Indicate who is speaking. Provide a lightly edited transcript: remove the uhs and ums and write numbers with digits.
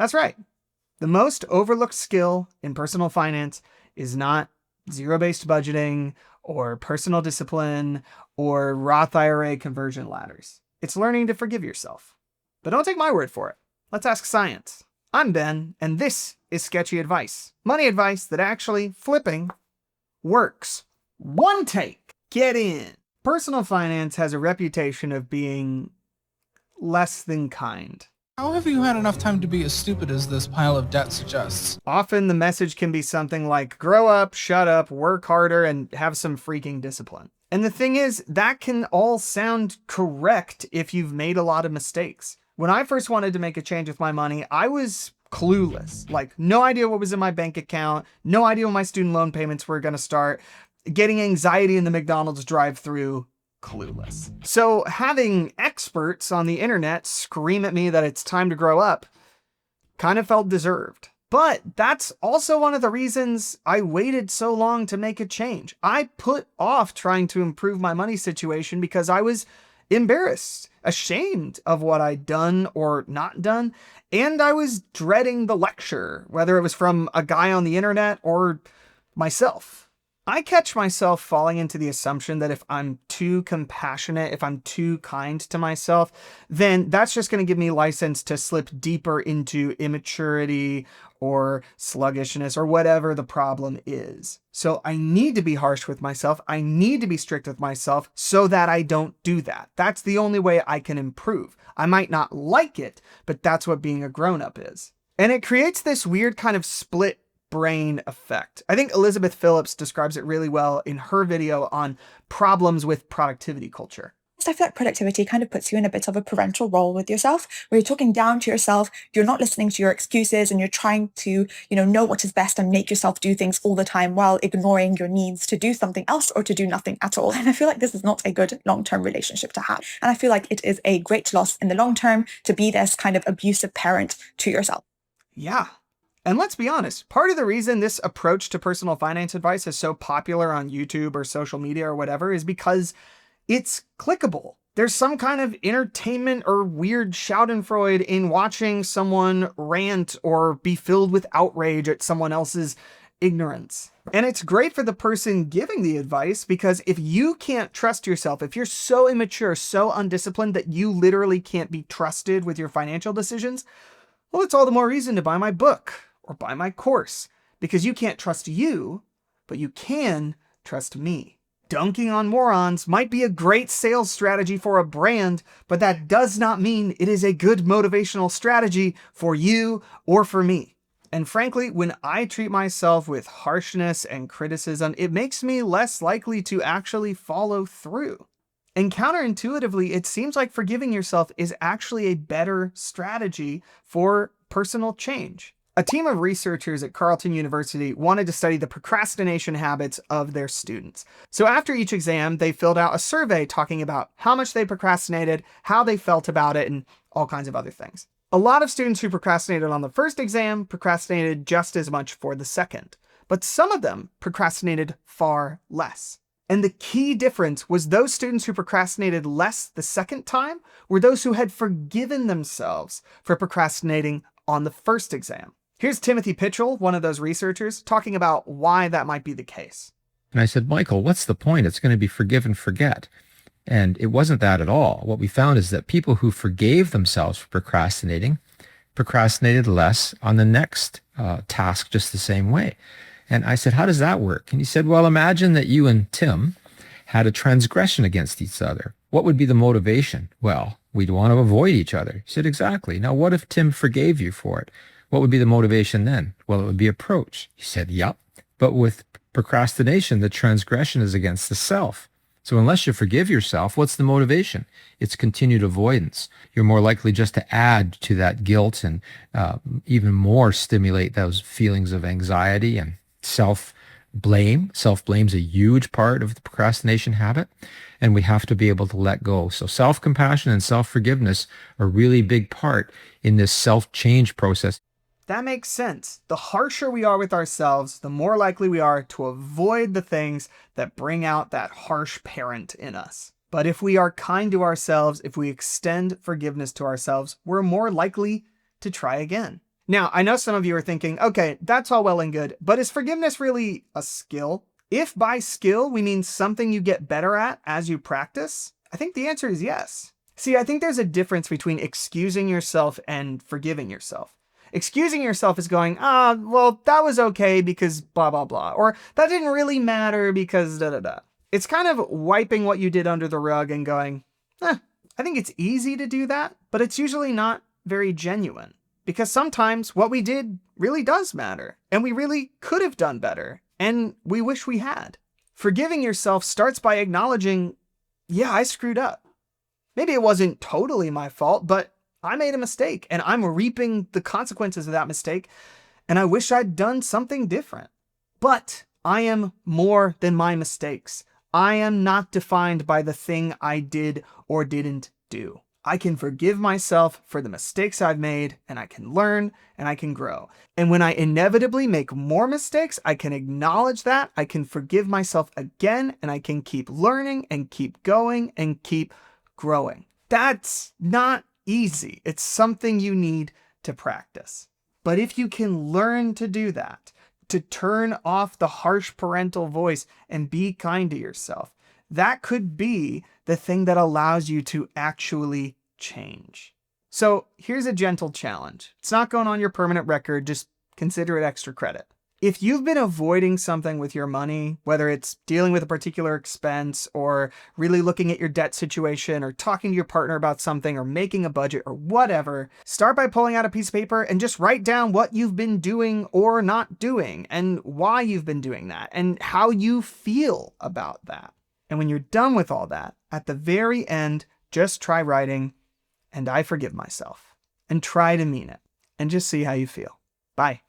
Speaker 1: That's right. The most overlooked skill in personal finance is not zero-based budgeting or personal discipline or Roth IRA conversion ladders. It's learning to forgive yourself. But don't take my word for it. Let's ask science. I'm Ben, and this is Sketchy Advice. Money advice that actually, flipping, works. One take. Get in. Personal finance has a reputation of being less than kind.
Speaker 2: How have you had enough time to be as stupid as this pile of debt suggests?
Speaker 1: Often the message can be something like, grow up, shut up, work harder, and have some freaking discipline. And the thing is, that can all sound correct if you've made a lot of mistakes. When I first wanted to make a change with my money, I was clueless. Like, no idea what was in my bank account, no idea when my student loan payments were going to start, getting anxiety in the McDonald's drive-thru, clueless. So having experts on the internet scream at me that it's time to grow up kind of felt deserved. But that's also one of the reasons I waited so long to make a change. I put off trying to improve my money situation because I was embarrassed, ashamed of what I'd done or not done, and I was dreading the lecture, whether it was from a guy on the internet or myself. I catch myself falling into the assumption that if I'm too compassionate, if I'm too kind to myself, then that's just going to give me license to slip deeper into immaturity or sluggishness or whatever the problem is. So I need to be harsh with myself. I need to be strict with myself so that I don't do that. That's the only way I can improve. I might not like it, but that's what being a grown-up is. And it creates this weird kind of split brain effect. I think Elizabeth Phillips describes it really well in her video on problems with productivity culture.
Speaker 3: I feel like productivity kind of puts you in a bit of a parental role with yourself, where you're talking down to yourself, you're not listening to your excuses, and you're trying to, know what is best and make yourself do things all the time while ignoring your needs to do something else or to do nothing at all. And I feel like this is not a good long-term relationship to have. And I feel like it is a great loss in the long term to be this kind of abusive parent to yourself.
Speaker 1: Yeah. And let's be honest, part of the reason this approach to personal finance advice is so popular on YouTube or social media or whatever is because it's clickable. There's some kind of entertainment or weird schadenfreude in watching someone rant or be filled with outrage at someone else's ignorance. And it's great for the person giving the advice because if you can't trust yourself, if you're so immature, so undisciplined that you literally can't be trusted with your financial decisions, well, it's all the more reason to buy my book or buy my course, because you can't trust you, but you can trust me. Dunking on morons might be a great sales strategy for a brand, but that does not mean it is a good motivational strategy for you or for me. And frankly, when I treat myself with harshness and criticism, it makes me less likely to actually follow through. And counterintuitively, it seems like forgiving yourself is actually a better strategy for personal change. A team of researchers at Carleton University wanted to study the procrastination habits of their students. So after each exam, they filled out a survey talking about how much they procrastinated, how they felt about it, and all kinds of other things. A lot of students who procrastinated on the first exam procrastinated just as much for the second, but some of them procrastinated far less. And the key difference was those students who procrastinated less the second time were those who had forgiven themselves for procrastinating on the first exam. Here's Timothy Pitchell, one of those researchers, talking about why that might be the case.
Speaker 4: And I said, Michael, what's the point? It's going to be forgive and forget. And it wasn't that at all. What we found is that people who forgave themselves for procrastinated less on the next task just the same way. And I said, how does that work? And he said, well, imagine that you and Tim had a transgression against each other. What would be the motivation? Well, we'd want to avoid each other. He said, exactly. Now, what if Tim forgave you for it? What would be the motivation then? Well, it would be approach. He said, yep. But with procrastination, the transgression is against the self. So unless you forgive yourself, what's the motivation? It's continued avoidance. You're more likely just to add to that guilt and even more stimulate those feelings of anxiety and self-blame. Self-blame is a huge part of the procrastination habit, and we have to be able to let go. So self-compassion and self-forgiveness are a really big part in this self-change process.
Speaker 1: That makes sense. The harsher we are with ourselves, the more likely we are to avoid the things that bring out that harsh parent in us. But if we are kind to ourselves, if we extend forgiveness to ourselves, we're more likely to try again. Now, I know some of you are thinking, okay, that's all well and good, but is forgiveness really a skill? If by skill we mean something you get better at as you practice, I think the answer is yes. See, I think there's a difference between excusing yourself and forgiving yourself. Excusing yourself is going, well, that was okay because blah, blah, blah. Or that didn't really matter because da, da, da. It's kind of wiping what you did under the rug and going, I think it's easy to do that, but it's usually not very genuine. Because sometimes what we did really does matter, and we really could have done better, and we wish we had. Forgiving yourself starts by acknowledging, yeah, I screwed up. Maybe it wasn't totally my fault, but I made a mistake, and I'm reaping the consequences of that mistake, and I wish I'd done something different. But I am more than my mistakes. I am not defined by the thing I did or didn't do. I can forgive myself for the mistakes I've made, and I can learn and I can grow. And when I inevitably make more mistakes, I can acknowledge that, I can forgive myself again, and I can keep learning and keep going and keep growing. That's not easy. It's something you need to practice. But if you can learn to do that, to turn off the harsh parental voice and be kind to yourself, that could be the thing that allows you to actually change. So here's a gentle challenge. It's not going on your permanent record, just consider it extra credit. If you've been avoiding something with your money, whether it's dealing with a particular expense or really looking at your debt situation or talking to your partner about something or making a budget or whatever, start by pulling out a piece of paper and just write down what you've been doing or not doing and why you've been doing that and how you feel about that. And when you're done with all that, at the very end, just try writing, "And I forgive myself," and try to mean it, and just see how you feel. Bye.